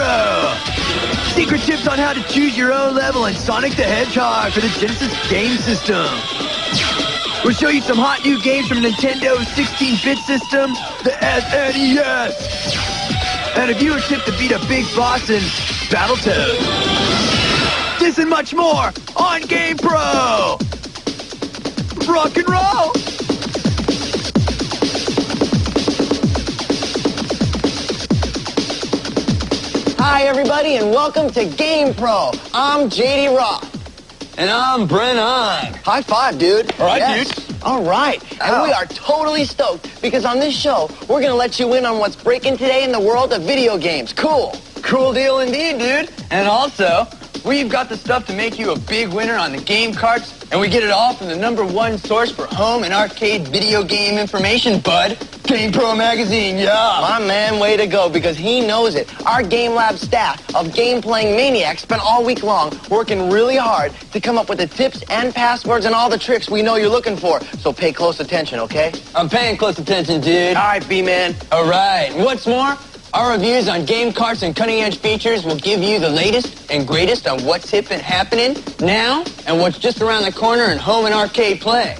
GamePro! Secret tips on how to choose your own level in Sonic the Hedgehog for the Genesis game system. We'll show you some hot new games from Nintendo's 16-bit system, the SNES. And a viewer tip to beat a big boss in Battletoads. This and much more on GamePro! Rock and roll! Hi, everybody, and welcome to GamePro. I'm JD Roth. And I'm Brent Hahn. High five, dude. All right, yes. dude. All right. And we are totally stoked because on this show, we're going to let you in on what's breaking today in the world of video games. Cool. Cool deal indeed, dude. And also, we've got the stuff to make you a big winner on the game carts, and we get it all from the #1 source for home and arcade video game information, bud. GamePro magazine, yeah. My man, way to go, because he knows it. Our Game Lab staff of game-playing maniacs spent all week long working really hard to come up with the tips and passwords and all the tricks we know you're looking for. So pay close attention, okay? I'm paying close attention, dude. All right, B-Man. All right. What's more, our reviews on game carts and cutting-edge features will give you the latest and greatest on what's hip and happening now and what's just around the corner in home and arcade play.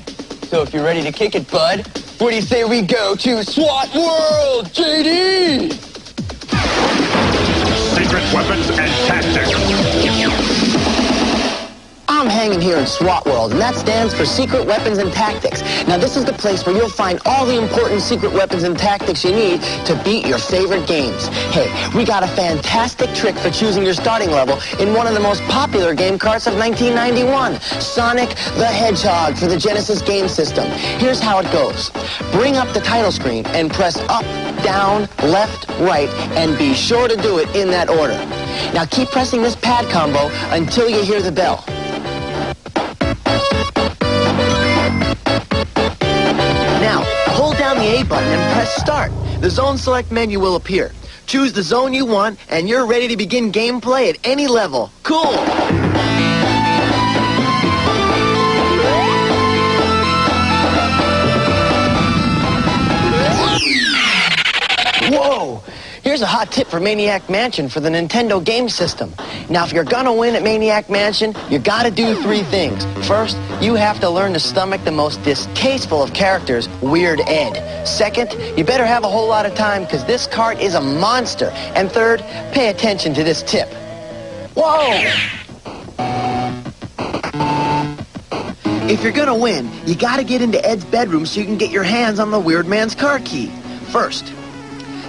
So if you're ready to kick it, bud, what do you say we go to SWAT World, JD? Secret weapons and tactics. I'm hanging here in SWAT World, and that stands for Secret Weapons and Tactics. Now, this is the place where you'll find all the important secret weapons and tactics you need to beat your favorite games. Hey, we got a fantastic trick for choosing your starting level in one of the most popular game carts of 1991, Sonic the Hedgehog for the Genesis game system. Here's how it goes. Bring up the title screen and press up, down, left, right, and be sure to do it in that order. Now, keep pressing this pad combo until you hear the bell. Now, hold down the A button and press start. The zone select menu will appear. Choose the zone you want, and you're ready to begin gameplay at any level. Cool! Whoa! Here's a hot tip for Maniac Mansion for the Nintendo game system. Now, if you're gonna win at Maniac Mansion, you gotta do 3 things. First, you have to learn to stomach the most distasteful of characters, Weird Ed. Second, you better have a whole lot of time because this cart is a monster. And third, pay attention to this tip. Whoa! If you're gonna win, you gotta get into Ed's bedroom so you can get your hands on the Weird Man's car key. First,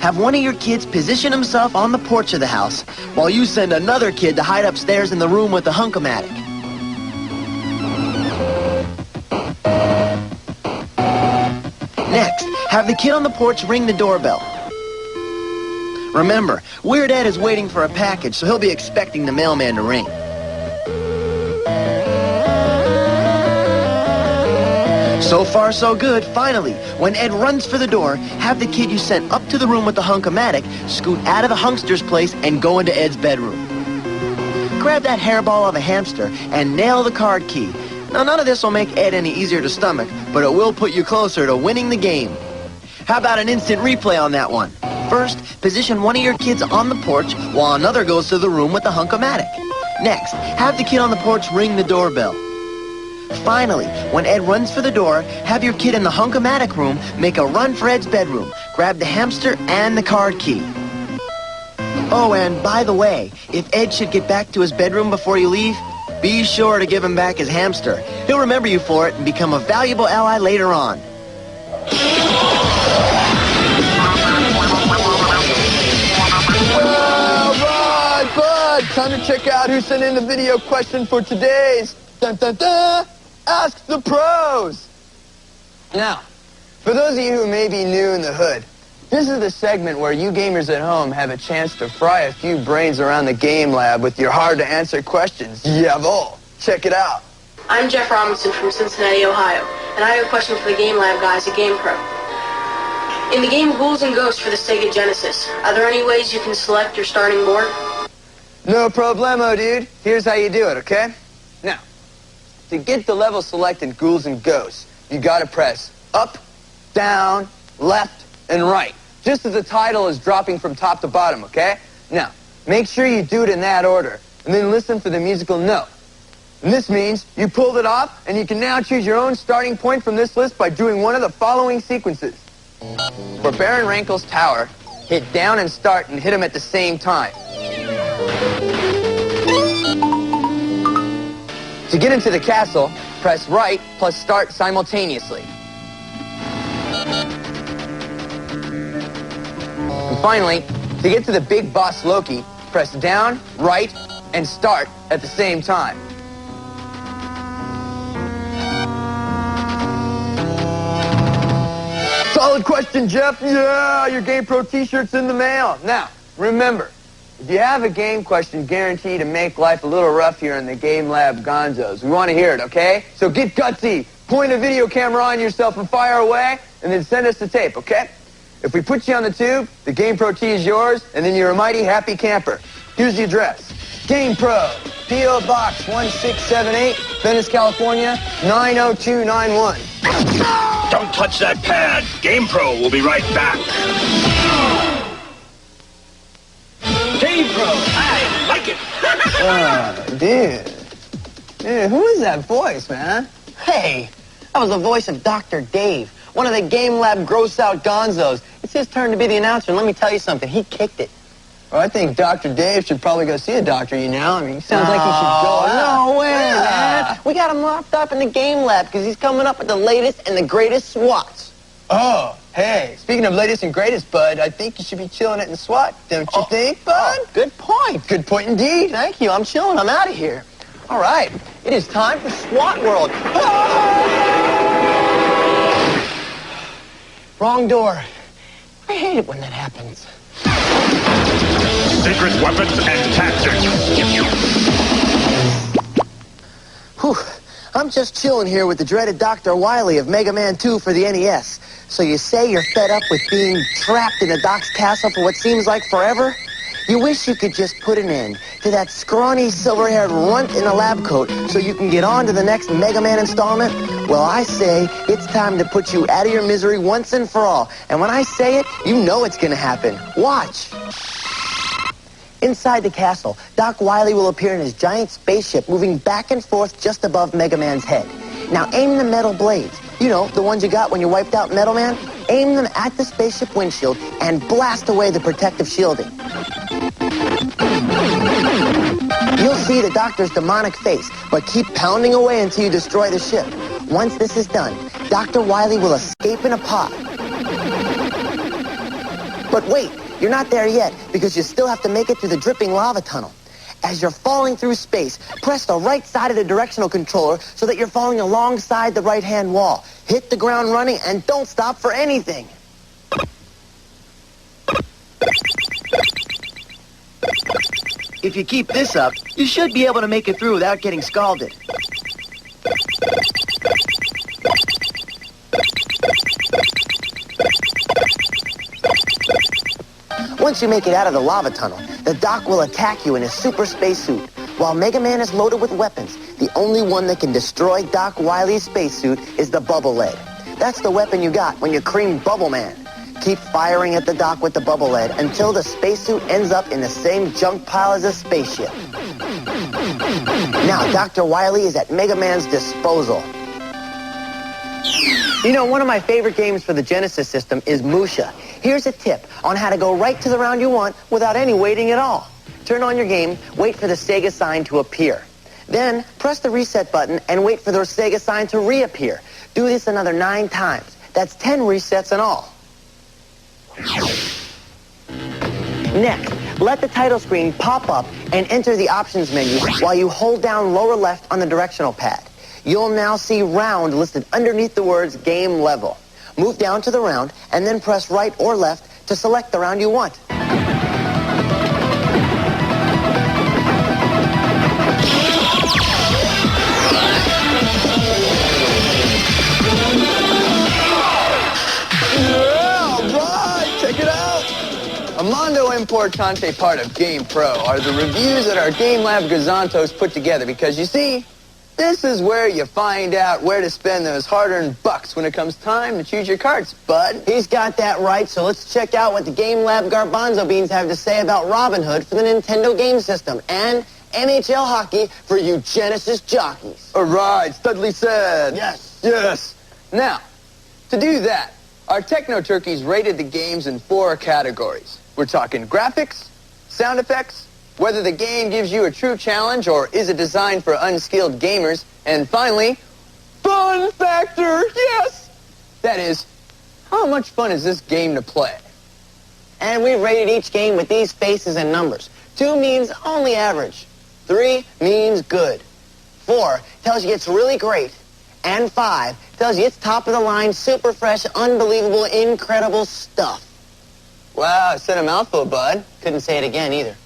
have one of your kids position himself on the porch of the house while you send another kid to hide upstairs in the room with the hunk-o-matic. Next, have the kid on the porch ring the doorbell. Remember, Weird Ed is waiting for a package, so he'll be expecting the mailman to ring. So far, so good. Finally, when Ed runs for the door, have the kid you sent up to the room with the hunk-o-matic scoot out of the hunkster's place and go into Ed's bedroom. Grab that hairball of a hamster and nail the card key. Now, none of this will make Ed any easier to stomach, but it will put you closer to winning the game. How about an instant replay on that one? First, position one of your kids on the porch while another goes to the room with the hunk-o-matic. Next, have the kid on the porch ring the doorbell. Finally, when Ed runs for the door, have your kid in the hunk-o-matic room make a run for Ed's bedroom. Grab the hamster and the card key. Oh, and by the way, if Ed should get back to his bedroom before you leave, be sure to give him back his hamster. He'll remember you for it and become a valuable ally later on. All right, bud. Time to check out who sent in the video question for today's dun, dun, dun, Ask the Pros. Now, for those of you who may be new in the hood, this is the segment where you gamers at home have a chance to fry a few brains around the game lab with your hard-to-answer questions. Jawohl. Check it out. I'm Jeff Robinson from Cincinnati, Ohio, and I have a question for the Game Lab guys at GamePro. In the game Ghouls and Ghosts for the Sega Genesis, are there any ways you can select your starting board? No problemo, dude. Here's how you do it, okay? Now, to get the level selected Ghouls and Ghosts, you gotta press up, down, left, and right, just as the title is dropping from top to bottom, okay? Now, Make sure you do it in that order, and then listen for the musical note. And this means you pulled it off, and you can now choose your own starting point from this list by doing one of the following sequences. For Baron Rankel's tower, hit down and start and hit him at the same time. To get into the castle, press right plus start simultaneously. And finally, to get to the big boss Loki, press down, right, and start at the same time. Solid question, Jeff. Yeah, your GamePro t-shirt's in the mail. Now, remember, if you have a game question guaranteed to make life a little rough here in the Game Lab Gonzos, we want to hear it, okay? So get gutsy, point a video camera on yourself and fire away, and then send us the tape, okay? If we put you on the tube, the GamePro T is yours, and then you're a mighty happy camper. Here's the address. GamePro, P.O. Box 1678, Venice, California, 90291. Don't touch that pad. GamePro will be right back. GamePro, I like it. Dude, who is that voice, man? Hey, that was the voice of Dr. Dave, one of the Game Lab gross-out gonzos. It's his turn to be the announcer, and let me tell you something, he kicked it. Well, I think Dr. Dave should probably go see a doctor, you know? I mean, he sounds like he should go. No way, man. We got him locked up in the Game Lab because he's coming up with the latest and the greatest SWATs. Oh, hey, speaking of latest and greatest, Bud, I think you should be chilling it in SWAT, don't you think, Bud? Good point. Good point indeed. Thank you. I'm chilling. I'm out of here. All right, It is time for SWAT World. Wrong door. I hate it when that happens. Secret weapons and tactics. Whew. I'm just chilling here with the dreaded Dr. Wily of Mega Man 2 for the NES. So you say you're fed up with being trapped in the Doc's castle for what seems like forever? You wish you could just put an end to that scrawny, silver-haired runt in a lab coat so you can get on to the next Mega Man installment? Well, I say it's time to put you out of your misery once and for all. And when I say it, you know it's going to happen. Watch. Inside the castle, Doc Wily will appear in his giant spaceship moving back and forth just above Mega Man's head. Now aim the metal blades. You know, the ones you got when you wiped out Metal Man? Aim them at the spaceship windshield and blast away the protective shielding. You'll see the Doctor's demonic face, but keep pounding away until you destroy the ship. Once this is done, Dr. Wily will escape in a pod. But wait, you're not there yet, because you still have to make it through the dripping lava tunnel. As you're falling through space, press the right side of the directional controller so that you're falling alongside the right-hand wall. Hit the ground running and don't stop for anything. If you keep this up, you should be able to make it through without getting scalded. Once you make it out of the lava tunnel, the Doc will attack you in his super spacesuit. While Mega Man is loaded with weapons, the only one that can destroy Doc Wily's spacesuit is the Bubble Lead. That's the weapon you got when you creamed Bubble Man. Keep firing at the Doc with the Bubble Lead until the spacesuit ends up in the same junk pile as a spaceship. Now, Dr. Wily is at Mega Man's disposal. You know, one of my favorite games for the Genesis system is Musha. Here's a tip on how to go right to the round you want without any waiting at all. Turn on your game, wait for the Sega sign to appear. Then, press the reset button and wait for the Sega sign to reappear. Do this another 9 times. That's 10 resets in all. Next, let the title screen pop up and enter the options menu while you hold down lower left on the directional pad. You'll now see round listed underneath the words game level. Move down to the round and then press right or left to select the round you want. Mondo Importante part of GamePro are the reviews that our Game Lab Gazantos put together because, you see, This is where you find out where to spend those hard-earned bucks when it comes time to choose your carts, bud. He's got that right, so let's check out what the Game Lab Garbanzo Beans have to say about Robin Hood for the Nintendo game system and NHL hockey for you Genesis jockeys. All right, Studley said. Yes. Yes. Now, to do that, our Techno Turkeys rated the games in 4 categories. We're talking graphics, sound effects, whether the game gives you a true challenge or is it designed for unskilled gamers, and finally, fun factor, yes! That is, how much fun is this game to play? And we rated each game with these faces and numbers. 2 means only average. 3 means good. 4 tells you it's really great. And 5 tells you it's top of the line, super fresh, unbelievable, incredible stuff. Wow, I said a mouthful, bud. Couldn't say it again either.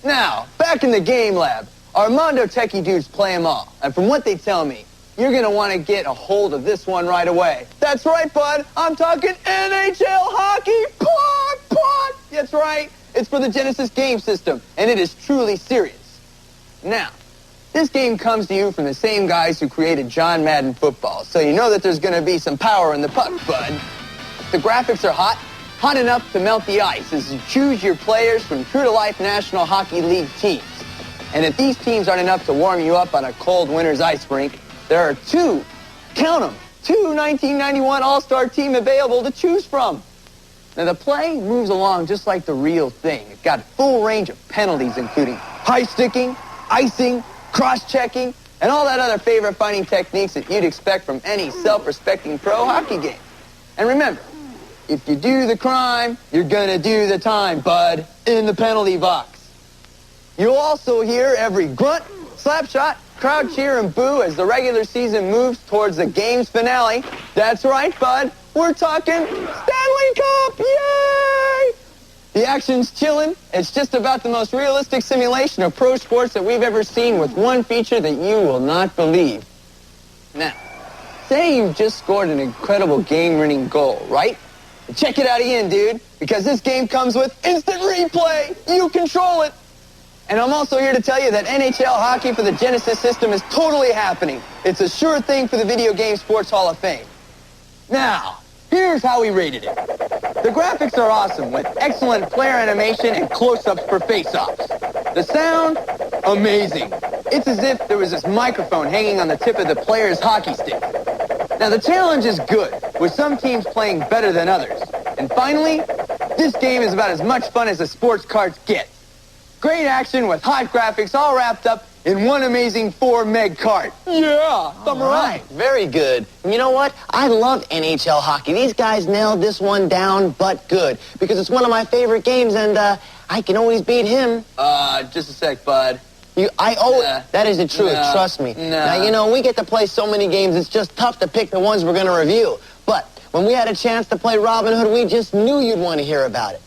Now, back in the game lab, Armando Techie dudes play them all. And from what they tell me, you're going to want to get a hold of this one right away. That's right, bud. I'm talking NHL hockey. Pot! That's right. It's for the Genesis game system, and it is truly serious. Now, this game comes to you from the same guys who created John Madden football, so you know that there's going to be some power in the puck, bud. The graphics are hot enough to melt the ice as you choose your players from true-to-life National Hockey League teams. And if these teams aren't enough to warm you up on a cold winter's ice rink, there are 2, count them, 2 1991 All-Star team available to choose from. Now, the play moves along just like the real thing. It's got a full range of penalties, including high sticking, icing, cross-checking, and all that other favorite-finding techniques that you'd expect from any self-respecting pro hockey game. And remember, if you do the crime, you're gonna do the time, bud, in the penalty box. You'll also hear every grunt, slap shot, crowd cheer, and boo as the regular season moves towards the game's finale. That's right, bud. We're talking Stanley Cup! Yay! The action's chillin'. It's just about the most realistic simulation of pro sports that we've ever seen, with one feature that you will not believe. Now, say you just scored an incredible game-winning goal, right? Check it out again, dude, because this game comes with instant replay. You control it. And I'm also here to tell you that NHL hockey for the Genesis system is totally happening. It's a sure thing for the Video Game Sports Hall of Fame. Now, here's how we rated it. The graphics are awesome, with excellent player animation and close-ups for face-offs. The sound, amazing. It's as if there was this microphone hanging on the tip of the player's hockey stick. Now, the challenge is good, with some teams playing better than others. And finally, this game is about as much fun as a sports cards get. Great action with hot graphics all wrapped up in one amazing 4-meg cart. Yeah, thumb right. Very good. And you know what? I love NHL hockey. These guys nailed this one down, but good. Because it's one of my favorite games, and I can always beat him. Just a sec, bud. That is the truth, trust me. Now, you know, we get to play so many games, it's just tough to pick the ones we're going to review. But when we had a chance to play Robin Hood, we just knew you'd want to hear about it.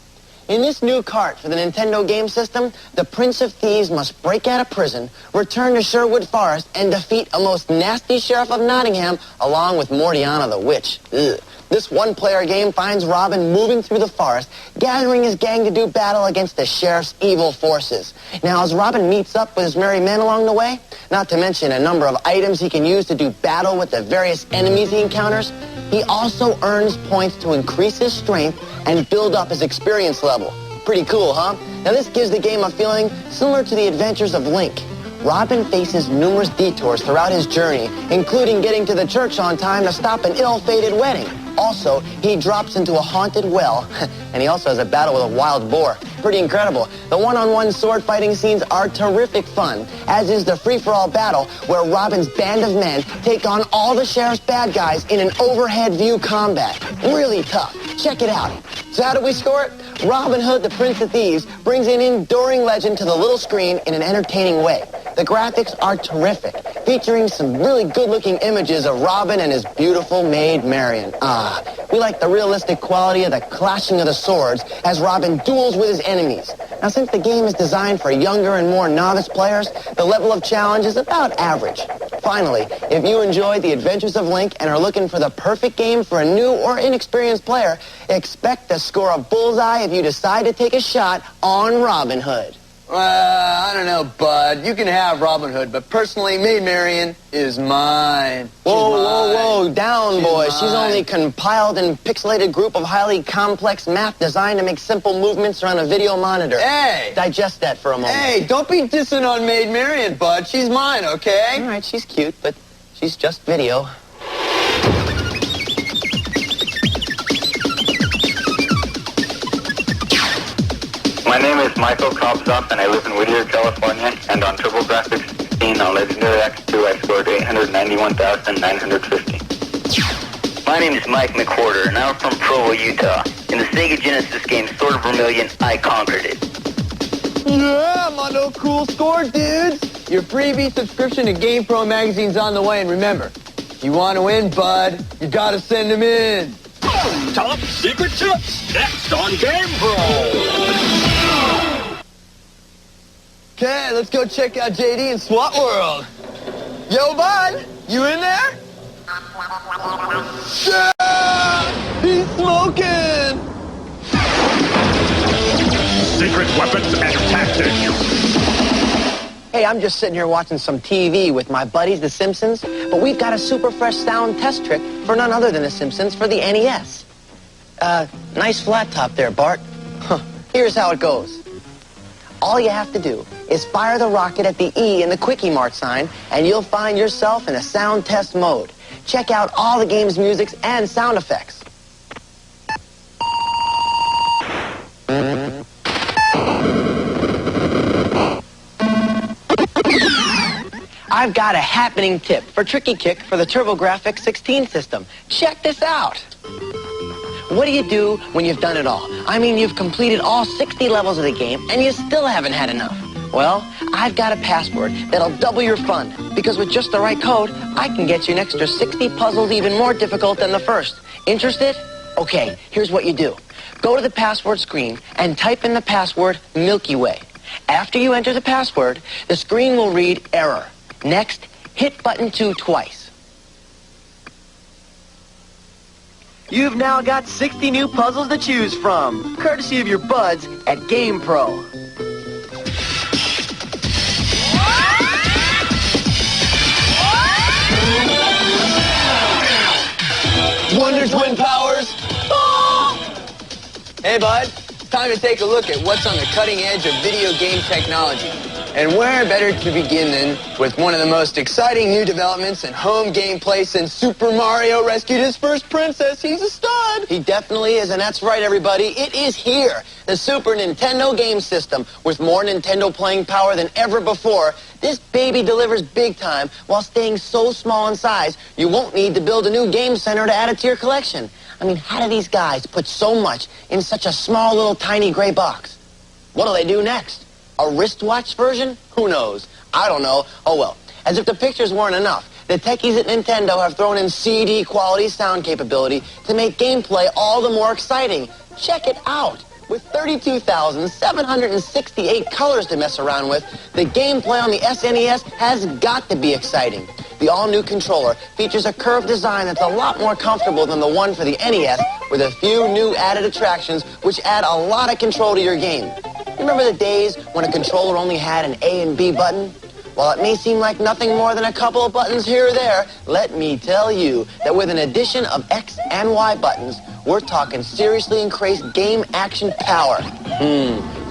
In this new cart for the Nintendo game system, the Prince of Thieves must break out of prison, return to Sherwood Forest, and defeat a most nasty sheriff of Nottingham, along with Mortiana the Witch. Ugh. This one-player game finds Robin moving through the forest, gathering his gang to do battle against the sheriff's evil forces. Now, as Robin meets up with his merry men along the way, not to mention a number of items he can use to do battle with the various enemies he encounters, he also earns points to increase his strength and build up his experience level. Pretty cool, huh? Now, this gives the game a feeling similar to the adventures of Link. Robin faces numerous detours throughout his journey, including getting to the church on time to stop an ill-fated wedding. Also, he drops into a haunted well, and he also has a battle with a wild boar. Pretty incredible. The one-on-one sword fighting scenes are terrific fun, as is the free-for-all battle where Robin's band of men take on all the sheriff's bad guys in an overhead view combat. Really tough. Check it out. So how do we score it? Robin Hood, the Prince of Thieves, brings an enduring legend to the little screen in an entertaining way. The graphics are terrific, featuring some really good-looking images of Robin and his beautiful maid Marion. We like the realistic quality of the clashing of the swords as Robin duels with his enemies. Now, since the game is designed for younger and more novice players, the level of challenge is about average. Finally, if you enjoyed the Adventures of Link and are looking for the perfect game for a new or inexperienced player, expect to score a bullseye if you decide to take a shot on Robin Hood. I don't know, Now, Bud, you can have Robin Hood, but personally, Maid Marian is mine. Whoa, down, boy. She's only compiled and pixelated group of highly complex math designed to make simple movements around a video monitor. Hey! Digest that for a moment. Hey, don't be dissing on Maid Marian, Bud. She's mine, okay? All right, she's cute, but she's just video. My name is Michael Kopsop, and I live in Whittier, California, and on TurboGrafx 16 on Legendary X2, I scored 891,950. My name is Mike McWhorter, and I'm from Provo, Utah. In the Sega Genesis game Sword of Vermilion, I conquered it. Yeah, Mondo, cool score, dudes. Your freebie subscription to GamePro magazine's on the way, and remember, if you want to win, Bud, you gotta send them in. Top secret tips next on GamePro. Okay, let's go check out JD in SWAT World. Yo, Bud, you in there? Yeah! He's smoking! Secret weapons and tactics. Hey, I'm just sitting here watching some TV with my buddies, The Simpsons, but we've got a super fresh sound test trick for none other than The Simpsons for the NES. Nice flat top there, Bart. Here's how it goes. All you have to do is fire the rocket at the E in the Quickie Mart sign, and you'll find yourself in a sound test mode. Check out all the game's music and sound effects. I've got a happening tip for Tricky Kick for the TurboGrafx 16 system. Check this out. What do you do when you've done it all? I mean, you've completed all 60 levels of the game, and you still haven't had enough. Well, I've got a password that'll double your fun, because with just the right code, I can get you an extra 60 puzzles even more difficult than the first. Interested? Okay, here's what you do. Go to the password screen and type in the password Milky Way. After you enter the password, the screen will read error. Next, hit button 2 twice. You've now got 60 new puzzles to choose from, courtesy of your buds at GamePro. Wonder Twin Powers. Oh! Hey, Bud, it's time to take a look at what's on the cutting edge of video game technology. And where better to begin than with one of the most exciting new developments in home gameplay since Super Mario rescued his first princess. He's a stud. He definitely is, and that's right, everybody. It is here. The Super Nintendo game system. With more Nintendo playing power than ever before, this baby delivers big time while staying so small in size, you won't need to build a new game center to add it to your collection. I mean, how do these guys put so much in such a small little tiny gray box? What do they do next? A wristwatch version? Who knows? I don't know. Oh, well. As if the pictures weren't enough, the techies at Nintendo have thrown in CD quality sound capability to make gameplay all the more exciting. Check it out. With 32,768 colors to mess around with, the gameplay on the SNES has got to be exciting. The all-new controller features a curved design that's a lot more comfortable than the one for the NES, with a few new added attractions which add a lot of control to your game. Remember the days when a controller only had an A and B button? While it may seem like nothing more than a couple of buttons here or there, let me tell you that with an addition of X and Y buttons, we're talking seriously increased game action power.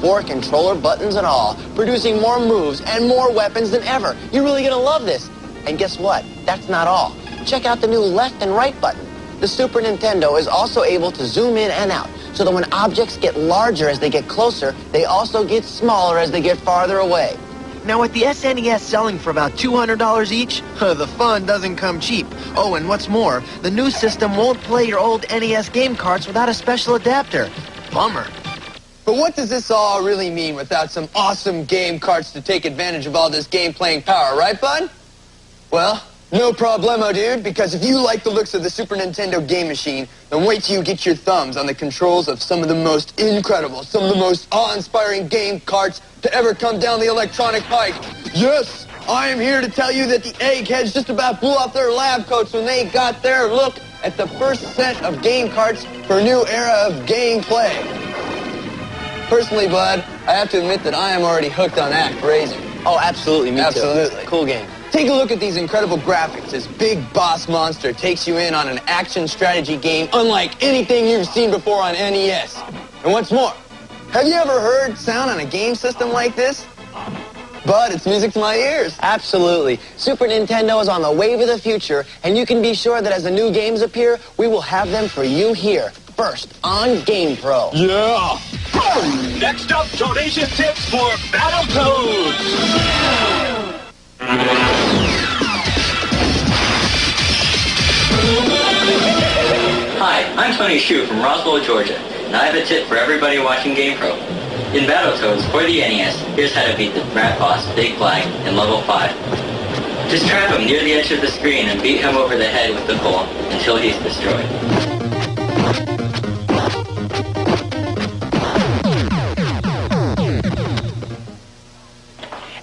4 controller buttons and all, producing more moves and more weapons than ever. You're really gonna love this. And guess what? That's not all. Check out the new left and right button. The Super Nintendo is also able to zoom in and out, so that when objects get larger as they get closer, they also get smaller as they get farther away. Now, with the SNES selling for about $200 each, the fun doesn't come cheap. Oh, and what's more, the new system won't play your old NES game carts without a special adapter. Bummer. But what does this all really mean without some awesome game carts to take advantage of all this game-playing power, right, Bud? Well, no problemo, dude, because if you like the looks of the Super Nintendo game machine, then wait till you get your thumbs on the controls of some of the most incredible, some of the most awe-inspiring game carts to ever come down the electronic pike. Yes, I am here to tell you that the eggheads just about blew off their lab coats when they got their look at the first set of game carts for a new era of gameplay. Personally, Bud, I have to admit that I am already hooked on ActRaiser. Oh, absolutely, me too. Absolutely. Cool game. Take a look at these incredible graphics. This big boss monster takes you in on an action strategy game unlike anything you've seen before on NES. And what's more, have you ever heard sound on a game system like this? Bud, it's music to my ears. Absolutely. Super Nintendo is on the wave of the future, and you can be sure that as the new games appear, we will have them for you here, first on GamePro. Yeah. Next up, donation tips for Battletoads. Hi, I'm Tony Shu from Roswell, Georgia, and I have a tip for everybody watching GamePro. In Battletoads for the NES, here's how to beat the Rat Boss, Big Black, in level 5. Just trap him near the edge of the screen and beat him over the head with the pole until he's destroyed.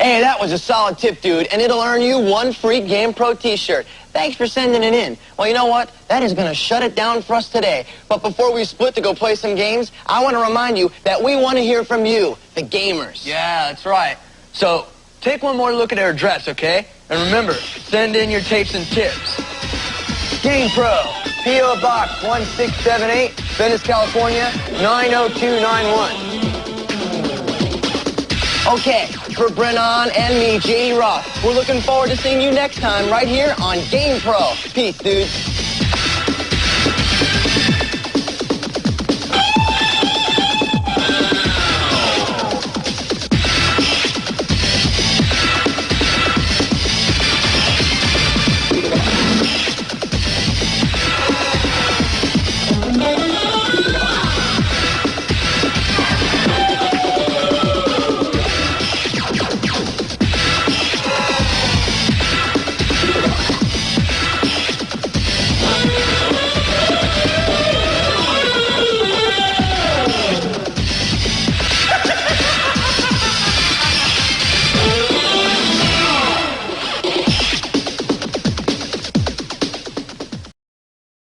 Hey, that was a solid tip, dude, and it'll earn you one free GamePro t-shirt. Thanks for sending it in. Well, you know what? That is going to shut it down for us today. But before we split to go play some games, I want to remind you that we want to hear from you, the gamers. Yeah, that's right. So, take one more look at our address, okay? And remember, send in your tapes and tips. GamePro, P.O. Box 1678, Venice, California, 90291. Okay, for Brennan and me, J.D. Roth, we're looking forward to seeing you next time right here on GamePro. Peace, dudes.